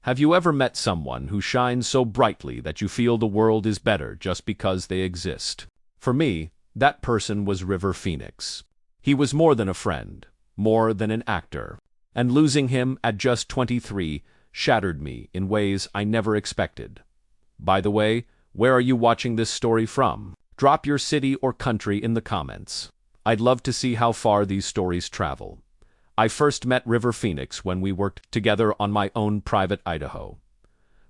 Have you ever met someone who shines so brightly that you feel the world is better just because they exist? For me, that person was River Phoenix. He was more than a friend, more than an actor. And losing him at just 23 shattered me in ways I never expected. By the way, where are you watching this story from? Drop your city or country in the comments. I'd love to see how far these stories travel. I first met River Phoenix when we worked together on my own private Idaho.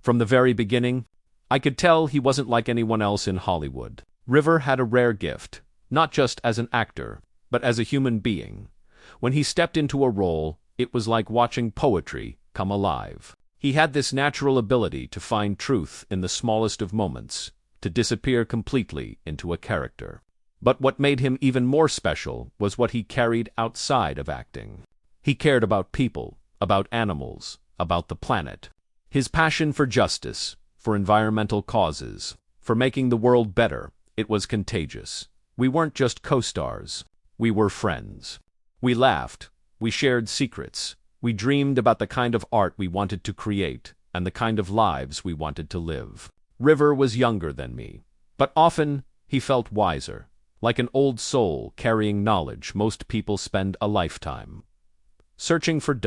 From the very beginning, I could tell he wasn't like anyone else in Hollywood. River had a rare gift, not just as an actor, but as a human being. When he stepped into a role, it was like watching poetry come alive. He had this natural ability to find truth in the smallest of moments, to disappear completely into a character. But what made him even more special was what he carried outside of acting. He cared about people, about animals, about the planet. His passion for justice, for environmental causes, for making the world better, it was contagious. We weren't just co-stars, we were friends. We laughed, we shared secrets, we dreamed about the kind of art we wanted to create and the kind of lives we wanted to live. River was younger than me, but often he felt wiser, like an old soul carrying knowledge most people spend a lifetime searching for.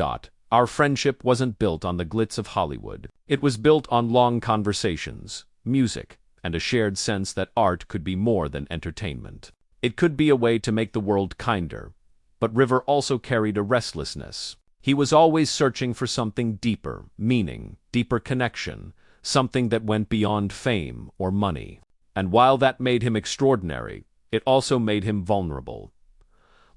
Our friendship wasn't built on the glitz of Hollywood. It was built on long conversations, music, and a shared sense that art could be more than entertainment. It could be a way to make the world kinder. But River also carried a restlessness. He was always searching for something deeper, meaning, deeper connection, something that went beyond fame or money. And while that made him extraordinary, it also made him vulnerable.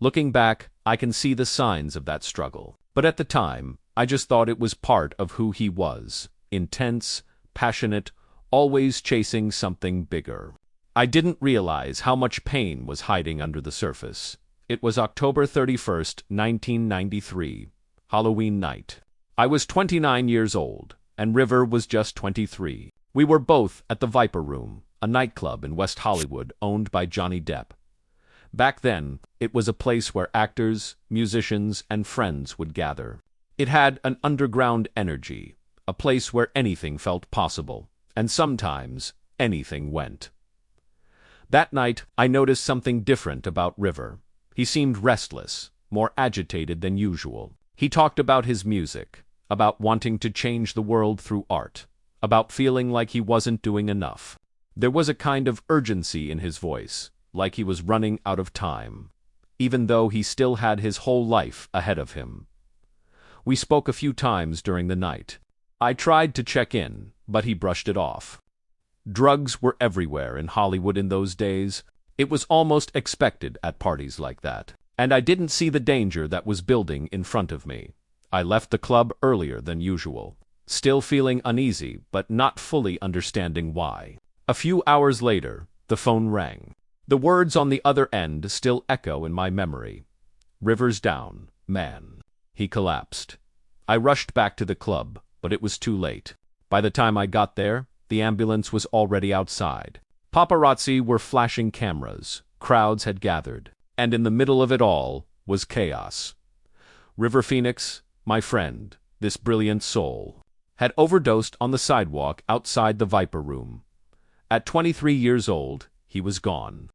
Looking back, I can see the signs of that struggle. But at the time, I just thought it was part of who he was. Intense, passionate, always chasing something bigger. I didn't realize how much pain was hiding under the surface. It was October 31st, 1993, Halloween night. I was 29 years old, and River was just 23. We were both at the Viper Room, a nightclub in West Hollywood owned by Johnny Depp. Back then, it was a place where actors, musicians, and friends would gather. It had an underground energy, a place where anything felt possible, and sometimes anything went. That night, I noticed something different about River. He seemed restless, more agitated than usual. He talked about his music, about wanting to change the world through art, about feeling like he wasn't doing enough. There was a kind of urgency in his voice, like he was running out of time, even though he still had his whole life ahead of him. We spoke a few times during the night. I tried to check in, but he brushed it off. Drugs were everywhere in Hollywood in those days. It was almost expected at parties like that. And I didn't see the danger that was building in front of me. I left the club earlier than usual, still feeling uneasy but not fully understanding why. A few hours later, the phone rang. The words on the other end still echo in my memory. "River's down, man." He collapsed. I rushed back to the club, but it was too late. By the time I got there, the ambulance was already outside. Paparazzi were flashing cameras, crowds had gathered, and in the middle of it all was chaos. River Phoenix, my friend, this brilliant soul, had overdosed on the sidewalk outside the Viper Room. At 23 years old, he was gone.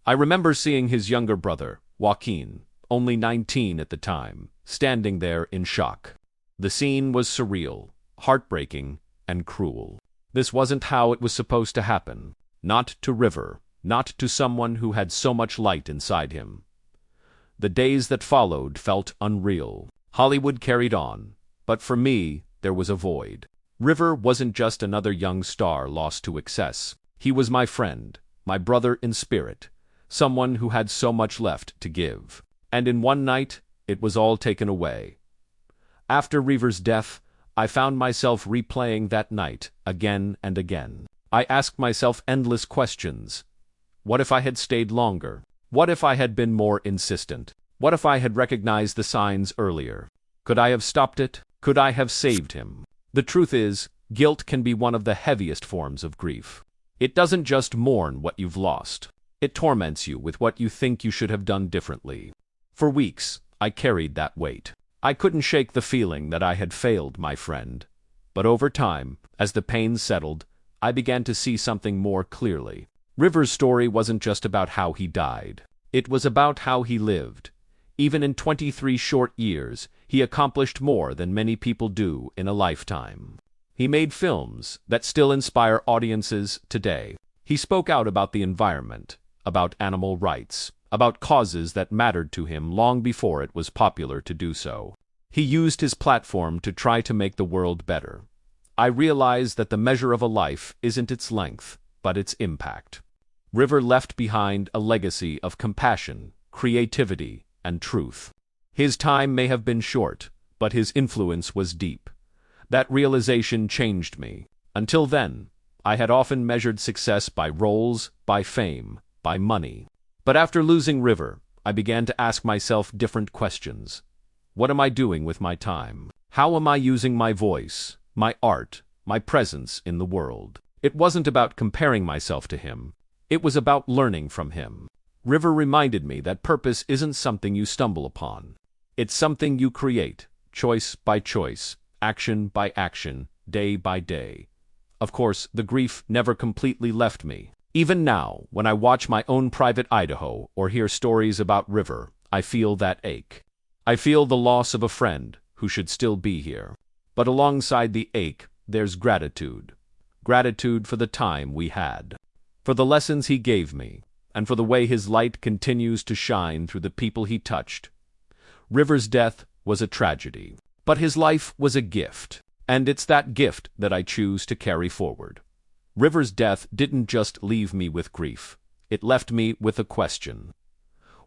I remember seeing his younger brother, Joaquin, only 19 at the time, standing there in shock. The scene was surreal, heartbreaking, and cruel. This wasn't how it was supposed to happen. Not to River, not to someone who had so much light inside him. The days that followed felt unreal. Hollywood carried on, but for me, there was a void. River wasn't just another young star lost to excess. He was my friend, my brother in spirit, someone who had so much left to give. And in one night, it was all taken away. After River's death, I found myself replaying that night again and again. I asked myself endless questions. What if I had stayed longer? What if I had been more insistent? What if I had recognized the signs earlier? Could I have stopped it? Could I have saved him? The truth is, guilt can be one of the heaviest forms of grief. It doesn't just mourn what you've lost. It torments you with what you think you should have done differently. For weeks, I carried that weight. I couldn't shake the feeling that I had failed my friend, But over time, as the pain settled, I began to see something more clearly. River's story wasn't just about how he died. It was about how he lived. Even in 23 short years, he accomplished more than many people do in a lifetime. He made films that still inspire audiences today. He spoke out about the environment, about animal rights, about causes that mattered to him long before it was popular to do so. He used his platform to try to make the world better. I realized that the measure of a life isn't its length, but its impact. River left behind a legacy of compassion, creativity, and truth. His time may have been short, but his influence was deep. That realization changed me. Until then, I had often measured success by roles, by fame, by money. But after losing River, I began to ask myself different questions. What am I doing with my time? How am I using my voice, my art, my presence in the world? It wasn't about comparing myself to him. It was about learning from him. River reminded me that purpose isn't something you stumble upon. It's something you create, choice by choice, action by action, day by day. Of course, the grief never completely left me. Even now, when I watch my own private Idaho or hear stories about River, I feel that ache. I feel the loss of a friend who should still be here. But alongside the ache, there's gratitude. Gratitude for the time we had, for the lessons he gave me, and for the way his light continues to shine through the people he touched. River's death was a tragedy, but his life was a gift, and it's that gift that I choose to carry forward. River's death didn't just leave me with grief. It left me with a question.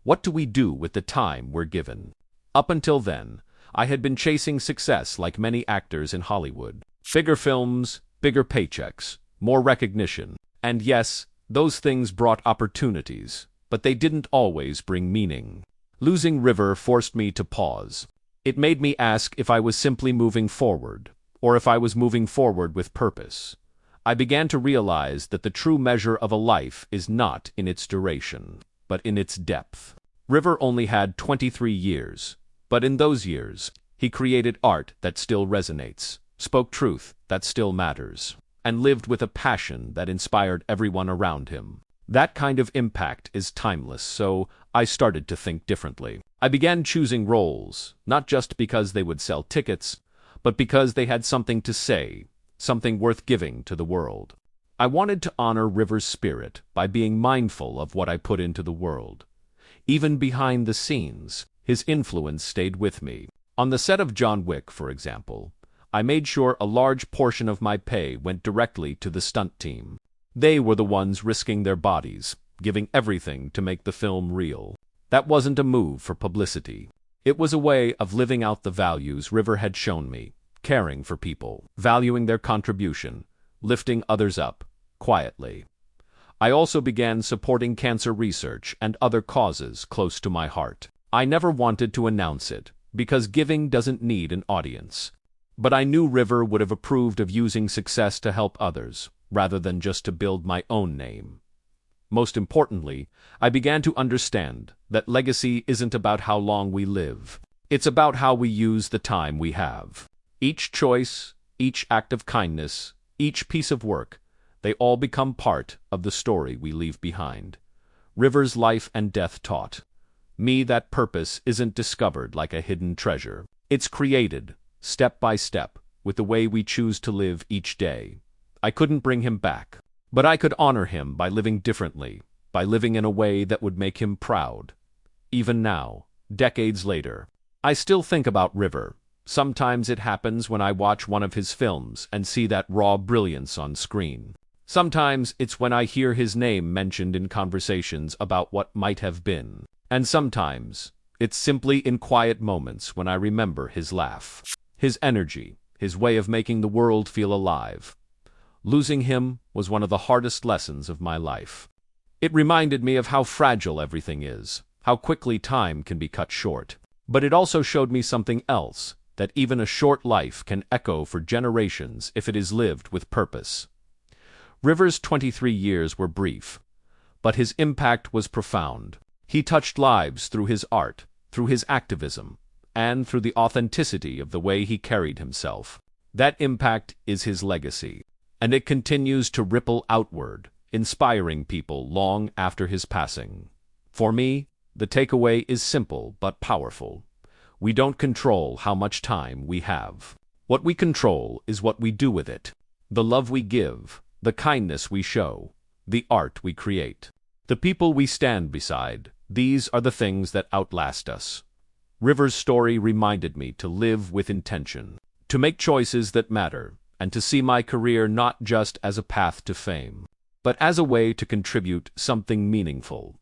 What do we do with the time we're given? Up until then, I had been chasing success like many actors in Hollywood. Bigger films, bigger paychecks, more recognition. And yes, those things brought opportunities, but they didn't always bring meaning. Losing River forced me to pause. It made me ask if I was simply moving forward, or if I was moving forward with purpose. I began to realize that the true measure of a life is not in its duration, but in its depth. River only had 23 years, but in those years, he created art that still resonates, spoke truth that still matters, and lived with a passion that inspired everyone around him. That kind of impact is timeless, so I started to think differently. I began choosing roles, not just because they would sell tickets, but because they had something to say, something worth giving to the world. I wanted to honor River's spirit by being mindful of what I put into the world. Even behind the scenes, his influence stayed with me. On the set of John Wick, for example, I made sure a large portion of my pay went directly to the stunt team. They were the ones risking their bodies, giving everything to make the film real. That wasn't a move for publicity. It was a way of living out the values River had shown me, caring for people, valuing their contribution, lifting others up, quietly. I also began supporting cancer research and other causes close to my heart. I never wanted to announce it, because giving doesn't need an audience. But I knew River would have approved of using success to help others, rather than just to build my own name. Most importantly, I began to understand that legacy isn't about how long we live. It's about how we use the time we have. Each choice, each act of kindness, each piece of work, they all become part of the story we leave behind. River's life and death taught me that purpose isn't discovered like a hidden treasure. It's created, step by step, with the way we choose to live each day. I couldn't bring him back, but I could honor him by living differently, by living in a way that would make him proud. Even now, decades later, I still think about River. Sometimes it happens when I watch one of his films and see that raw brilliance on screen. Sometimes it's when I hear his name mentioned in conversations about what might have been. And sometimes it's simply in quiet moments when I remember his laugh, his energy, his way of making the world feel alive. Losing him was one of the hardest lessons of my life. It reminded me of how fragile everything is, how quickly time can be cut short. But it also showed me something else, that even a short life can echo for generations if it is lived with purpose. River's 23 years were brief, but his impact was profound. He touched lives through his art, through his activism, and through the authenticity of the way he carried himself. That impact is his legacy, and it continues to ripple outward, inspiring people long after his passing. For me, the takeaway is simple but powerful. We don't control how much time we have. What we control is what we do with it. The love we give, the kindness we show, the art we create, the people we stand beside, these are the things that outlast us. River's story reminded me to live with intention, to make choices that matter, and to see my career not just as a path to fame, but as a way to contribute something meaningful.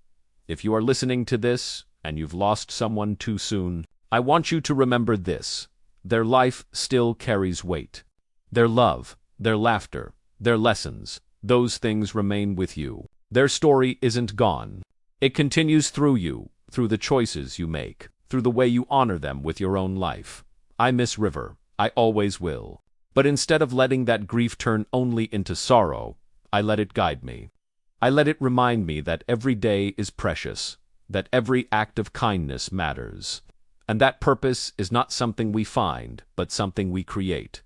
If you are listening to this, and you've lost someone too soon, I want you to remember this: their life still carries weight. Their love, their laughter, their lessons, those things remain with you. Their story isn't gone. It continues through you, through the choices you make, through the way you honor them with your own life. I miss River, I always will. But instead of letting that grief turn only into sorrow, I let it guide me. I let it remind me that every day is precious, that every act of kindness matters, and that purpose is not something we find, but something we create.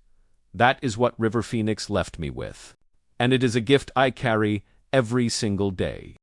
That is what River Phoenix left me with, and it is a gift I carry every single day.